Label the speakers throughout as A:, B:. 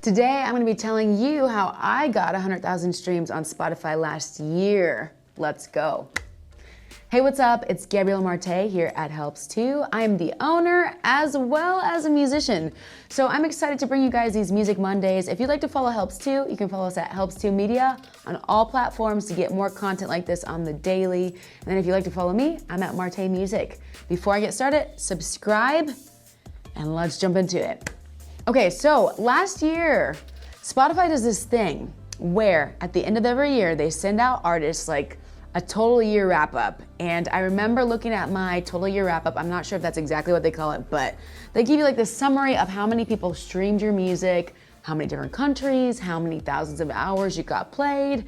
A: Today, I'm going to be telling you how I got 100,000 streams on Spotify last year. Let's go. Hey, what's up? It's Gabriella Martay here at Helps 2. I'm the owner as well as a musician. So I'm excited to bring you guys these Music Mondays. If you'd like to follow Helps 2, you can follow us at Helps 2 Media on all platforms to get more content like this on the daily. And then if you'd like to follow me, I'm at Martay Music. Before I get started, subscribe and let's jump into it. Okay, so last year, Spotify does this thing where at the end of every year, they send out artists like a total year wrap up. And I remember looking at my total year wrap up. I'm not sure if that's exactly what they call it, but they give you like this summary of how many people streamed your music, how many different countries, how many thousands of hours you got played.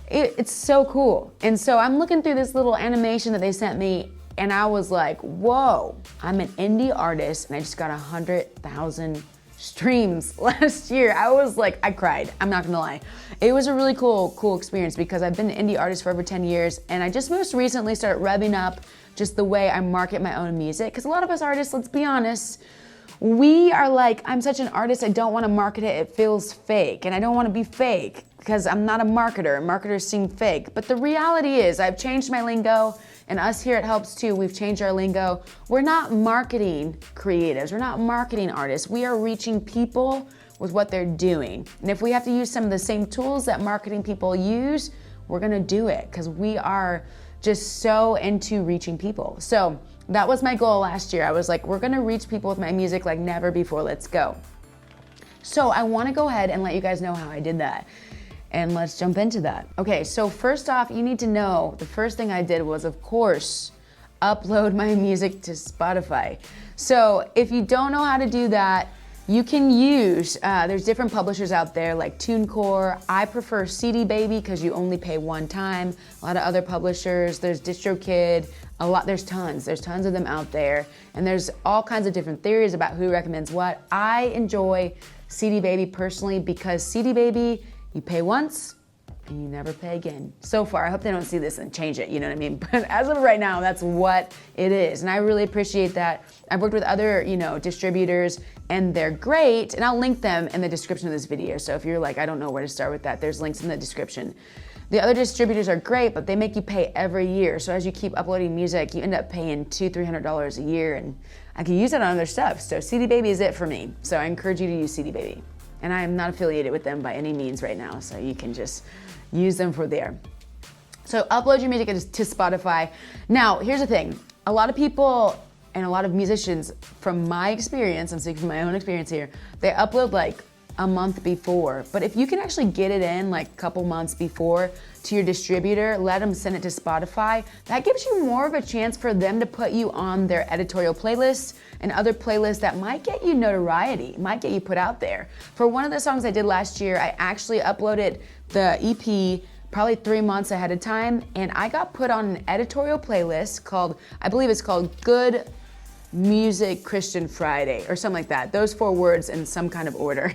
A: It's so cool. And so I'm looking through this little animation that they sent me and I was like, whoa, I'm an indie artist and I just got 100,000 streams last year. I was like, I cried. I'm not gonna lie. It was a really cool experience because I've been an indie artist for over 10 years and I just most recently started revving up just the way I market my own music. Because a lot of us artists, let's be honest, we are like, I'm such an artist, I don't want to market it. It feels fake and I don't want to be fake because I'm not a marketer. Marketers seem fake. But the reality is I've changed my lingo and us here at Helps 2, we've changed our lingo. We're not marketing creatives. We're not marketing artists. We are reaching people with what they're doing. And if we have to use some of the same tools that marketing people use, we're gonna do it because we are just so into reaching people. So that was my goal last year. I was like, we're gonna reach people with my music like never before, let's go. So I wanna go ahead and let you guys know how I did that. And let's jump into that. Okay, so first off, you need to know, the first thing I did was, of course, upload my music to Spotify. So if you don't know how to do that, you can use, there's different publishers out there like TuneCore. I prefer CD Baby because you only pay one time. A lot of other publishers, there's DistroKid, there's tons of them out there. And there's all kinds of different theories about who recommends what. I enjoy CD Baby personally because CD Baby, you pay once and you never pay again. So far, I hope they don't see this and change it, you know what I mean? But as of right now, that's what it is. And I really appreciate that. I've worked with other, distributors and they're great. And I'll link them in the description of this video. So if you're like, I don't know where to start with that, there's links in the description. The other distributors are great, but they make you pay every year. So as you keep uploading music, you end up paying $200-300 a year. And I can use it on other stuff. So CD Baby is it for me. So I encourage you to use CD Baby. And I am not affiliated with them by any means right now, so you can just use them for there. So upload your music to Spotify. Now, here's the thing. A lot of people and a lot of musicians, from my experience, I'm speaking from my own experience here, they upload like a month before. But if you can actually get it in like a couple months before to your distributor, let them send it to Spotify, that gives you more of a chance for them to put you on their editorial playlists and other playlists that might get you notoriety, might get you put out there. For one of the songs I did last year, I actually uploaded the EP probably 3 months ahead of time, and I got put on an editorial playlist called, I believe it's called Good Music Christian Friday or something like that. Those 4 words in some kind of order.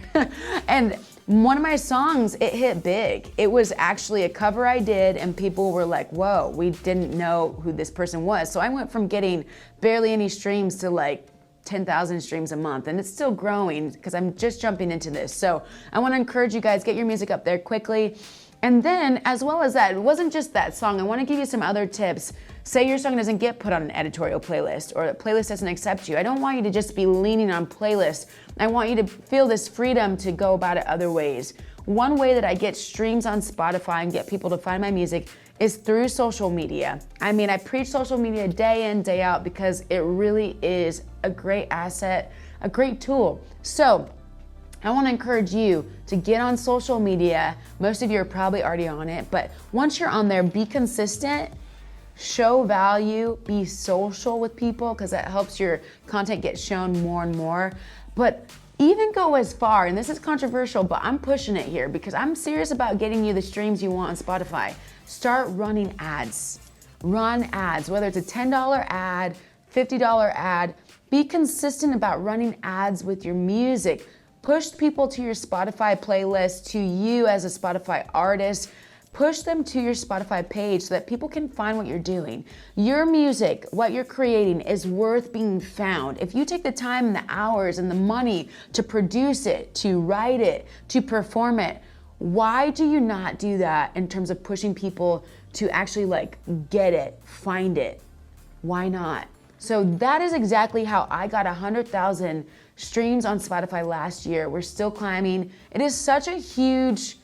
A: And one of my songs, it hit big. It was actually a cover I did and people were like, whoa, we didn't know who this person was. So I went from getting barely any streams to like 10,000 streams a month, and it's still growing because I'm just jumping into this. So I want to encourage you guys, get your music up there quickly. And then, as well as that, it wasn't just that song. I want to give you some other tips. Say your song doesn't get put on an editorial playlist or the playlist doesn't accept you. I don't want you to just be leaning on playlists. I want you to feel this freedom to go about it other ways. One way that I get streams on Spotify and get people to find my music is through social media. I mean, I preach social media day in, day out because it really is a great asset, a great tool. So I want to encourage you to get on social media. Most of you are probably already on it, but once you're on there, be consistent, show value, be social with people because that helps your content get shown more and more. But even go as far, and this is controversial, but I'm pushing it here because I'm serious about getting you the streams you want on Spotify. Start running ads. Run ads, whether it's a $10 ad, $50 ad. Be consistent about running ads with your music. Push people to your Spotify playlist, to you as a Spotify artist. push them to your Spotify page so that people can find what you're doing. Your music, what you're creating, is worth being found. If you take the time and the hours and the money to produce it, to write it, to perform it, why do you not do that in terms of pushing people to actually like get it, find it? Why not? So that is exactly how I got 100,000 streams on Spotify last year. We're still climbing. It is such a huge,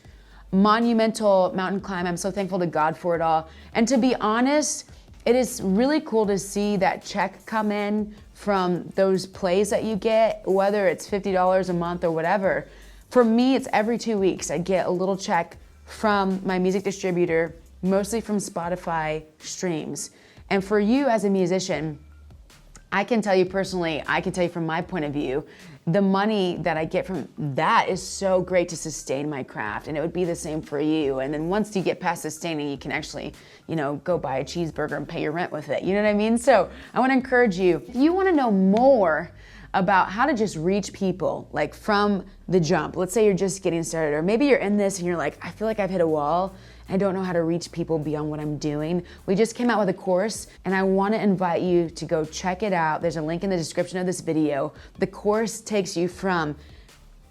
A: monumental mountain climb. I'm so thankful to God for it all. And to be honest, it is really cool to see that check come in from those plays that you get, whether it's $50 a month or whatever. For me, it's every 2 weeks. I get a little check from my music distributor, mostly from Spotify streams. And for you as a musician, I can tell you personally, I can tell you from my point of view, the money that I get from that is so great to sustain my craft, and it would be the same for you. And then once you get past sustaining, you can actually, go buy a cheeseburger and pay your rent with it. You know what I mean? So I want to encourage you, if you want to know more about how to just reach people, like from the jump, let's say you're just getting started, or maybe you're in this and you're like, I feel like I've hit a wall. I don't know how to reach people beyond what I'm doing. We just came out with a course, and I want to invite you to go check it out. There's a link in the description of this video. The course takes you from,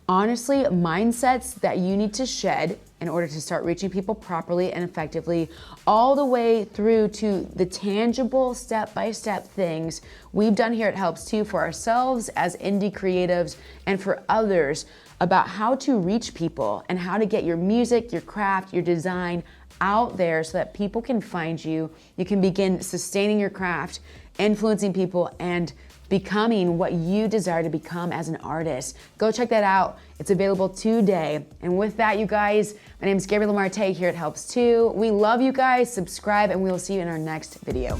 A: honestly, mindsets that you need to shed in order to start reaching people properly and effectively, all the way through to the tangible step-by-step things we've done here at Helps Too for ourselves as indie creatives and for others, about how to reach people and how to get your music, your craft, your design out there so that people can find you. You can begin sustaining your craft, influencing people, and becoming what you desire to become as an artist. Go check that out. It's available today. And with that, you guys, my name is Gabriella Martay here at Helps Too. We love you guys. Subscribe, and we'll see you in our next video.